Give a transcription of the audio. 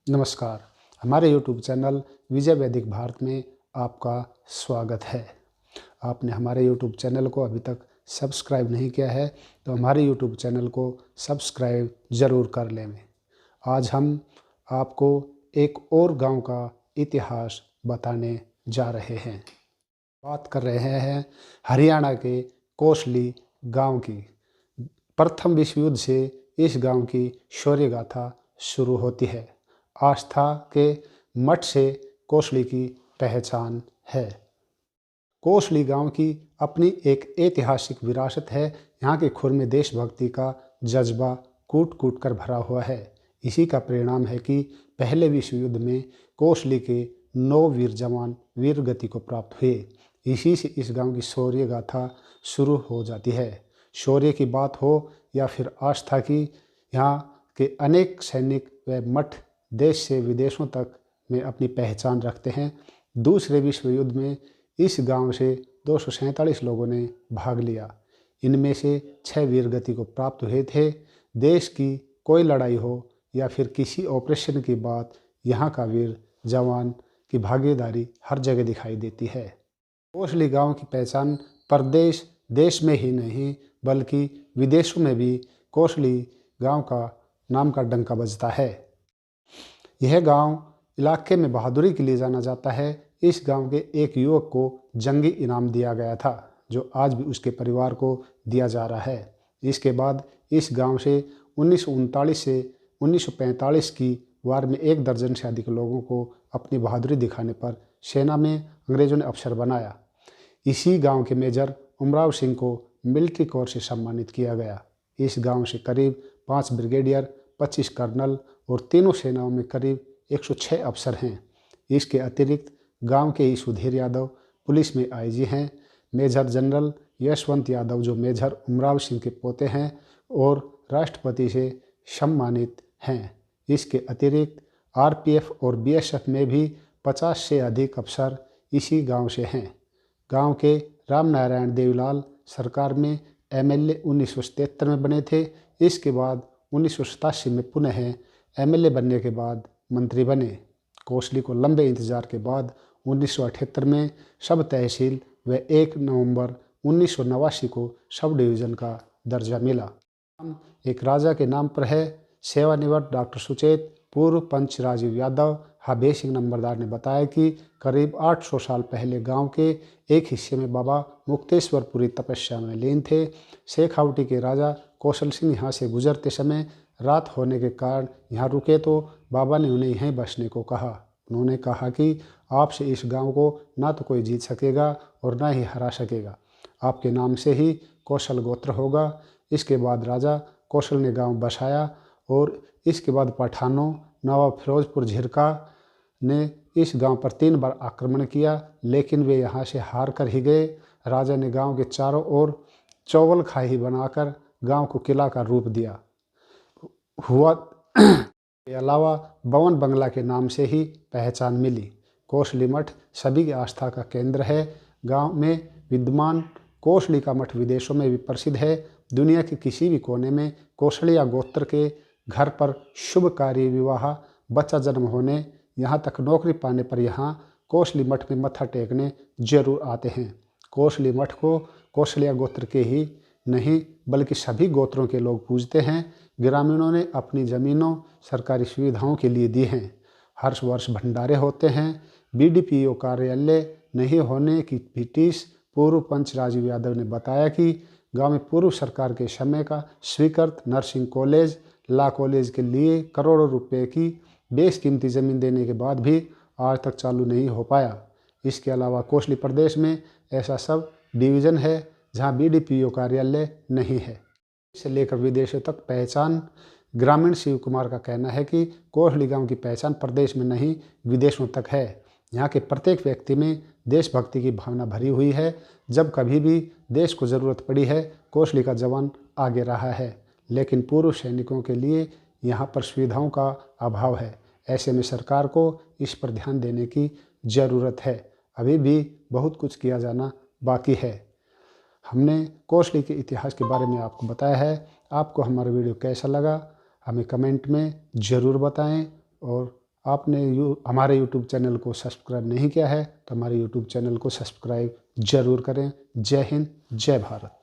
नमस्कार। हमारे YouTube channel विजय वैदिक भारत में आपका स्वागत है। आपने हमारे YouTube चैनल को अभी तक सब्सक्राइब नहीं किया है तो हमारे YouTube चैनल को सब्सक्राइब ज़रूर कर लें। आज हम आपको एक और गांव का इतिहास बताने जा रहे हैं। बात कर रहे हैं हरियाणा के कोसली गांव की। प्रथम विश्व युद्ध से इस गांव की शौर्य गाथा शुरू होती है। आस्था के मठ से कोसली की पहचान है। कोसली गांव की अपनी एक ऐतिहासिक विरासत है। यहाँ के खुर में देशभक्ति का जज्बा कूट कूट कर भरा हुआ है। इसी का परिणाम है कि पहले विश्व युद्ध में कोसली के 9 वीर जवान वीर गति को प्राप्त हुए। इसी से इस गांव की शौर्य गाथा शुरू हो जाती है। शौर्य की बात हो या फिर आस्था की, यहाँ के अनेक सैनिक व मठ देश से विदेशों तक में अपनी पहचान रखते हैं। दूसरे विश्व युद्ध में इस गांव से 247 लोगों ने भाग लिया। इनमें से 6 वीर गति को प्राप्त हुए थे। देश की कोई लड़ाई हो या फिर किसी ऑपरेशन की बात, यहाँ का वीर जवान की भागीदारी हर जगह दिखाई देती है। कोसली गांव की पहचान प्रदेश देश में ही नहीं बल्कि विदेशों में भी कोसली गांव का नाम का डंका बजता है। यह गांव इलाके में बहादुरी के लिए जाना जाता है। इस गांव के एक युवक को जंगी इनाम दिया गया था, जो आज भी उसके परिवार को दिया जा रहा है। इसके बाद इस गांव से 1939 से 1945 की वार में 1 दर्जन से अधिक लोगों को अपनी बहादुरी दिखाने पर सेना में अंग्रेजों ने अफसर बनाया। इसी गांव के मेजर उमराव सिंह को मिलिट्री कोर से सम्मानित किया गया। इस गांव से करीब 5 ब्रिगेडियर, 25 कर्नल और तीनों सेनाओं में करीब 106 अफसर हैं। इसके अतिरिक्त गांव के ही सुधीर यादव पुलिस में आईजी हैं। मेजर जनरल यशवंत यादव जो मेजर उमराव सिंह के पोते हैं और राष्ट्रपति से सम्मानित हैं। इसके अतिरिक्त आरपीएफ और बीएसएफ में भी 50 से अधिक अफसर इसी गांव से हैं। गांव के रामनारायण देवीलाल सरकार में एमएलए 1973 में बने थे। इसके बाद 1987 में पुनः एमएलए बनने के बाद मंत्री बने। कोसली को लंबे इंतजार के बाद 1978 में सब तहसील व 1 नवंबर 1989 को सब डिवीज़न का दर्जा मिला। एक राजा के नाम पर है। सेवानिवृत्त डॉक्टर सुचेत पूर्व पंच राजीव यादव हाबे सिंह नंबरदार ने बताया कि करीब 800 साल पहले गांव के एक हिस्से में बाबा मुक्तेश्वरपुरी तपस्या में लीन थे। शेखावटी के राजा कौशल सिंह यहाँ से गुजरते समय रात होने के कारण यहाँ रुके तो बाबा ने उन्हें यहीं बसने को कहा। उन्होंने कहा कि आपसे इस गांव को ना तो कोई जीत सकेगा और ना ही हरा सकेगा। आपके नाम से ही कौशल गोत्र होगा। इसके बाद राजा कौशल ने गांव बसाया और इसके बाद पठानों नवाब फिरोजपुर झिरका ने इस गांव पर 3 बार आक्रमण किया, लेकिन वे यहाँ से हार कर ही गए। राजा ने गांव के चारों ओर चौवल खाई बनाकर गांव को किला का रूप दिया हुआ के अलावा बवन बंगला के नाम से ही पहचान मिली। कोसली मठ सभी की आस्था का केंद्र है। गांव में विद्यमान कोसली का मठ विदेशों में भी प्रसिद्ध है। दुनिया के किसी भी कोने में कोसलिया गोत्र के घर पर शुभ कार्य, विवाह, बच्चा जन्म होने, यहाँ तक नौकरी पाने पर यहाँ कोसली मठ में मत्था टेकने जरूर आते हैं। कोसली मठ को कोसलिया गोत्र के ही नहीं बल्कि सभी गोत्रों के लोग पूजते हैं। ग्रामीणों ने अपनी ज़मीनों सरकारी सुविधाओं के लिए दी हैं। हर वर्ष भंडारे होते हैं। बीडीपीओ कार्यालय नहीं होने की ब्रिटिश पूर्व पंच राजीव यादव ने बताया कि गांव में पूर्व सरकार के समय का स्वीकृत नर्सिंग कॉलेज, लॉ कॉलेज के लिए करोड़ों रुपए की बेशकीमती ज़मीन देने के बाद भी आज तक चालू नहीं हो पाया। इसके अलावा कोसली प्रदेश में ऐसा सब डिवीज़न है जहां बीडीपीओ कार्यालय नहीं है। से लेकर विदेशों तक पहचान। ग्रामीण शिव कुमार का कहना है कि कोसली गांव की पहचान प्रदेश में नहीं विदेशों तक है। यहाँ के प्रत्येक व्यक्ति में देशभक्ति की भावना भरी हुई है। जब कभी भी देश को ज़रूरत पड़ी है कोसली का जवान आगे रहा है, लेकिन पूर्व सैनिकों के लिए यहाँ पर सुविधाओं का अभाव है। ऐसे में सरकार को इस पर ध्यान देने की ज़रूरत है। अभी भी बहुत कुछ किया जाना बाकी है। हमने कोसली के इतिहास के बारे में आपको बताया है। आपको हमारा वीडियो कैसा लगा हमें कमेंट में ज़रूर बताएं और आपने हमारे यूट्यूब चैनल को सब्सक्राइब नहीं किया है तो हमारे यूट्यूब चैनल को सब्सक्राइब ज़रूर करें। जय हिंद, जय भारत।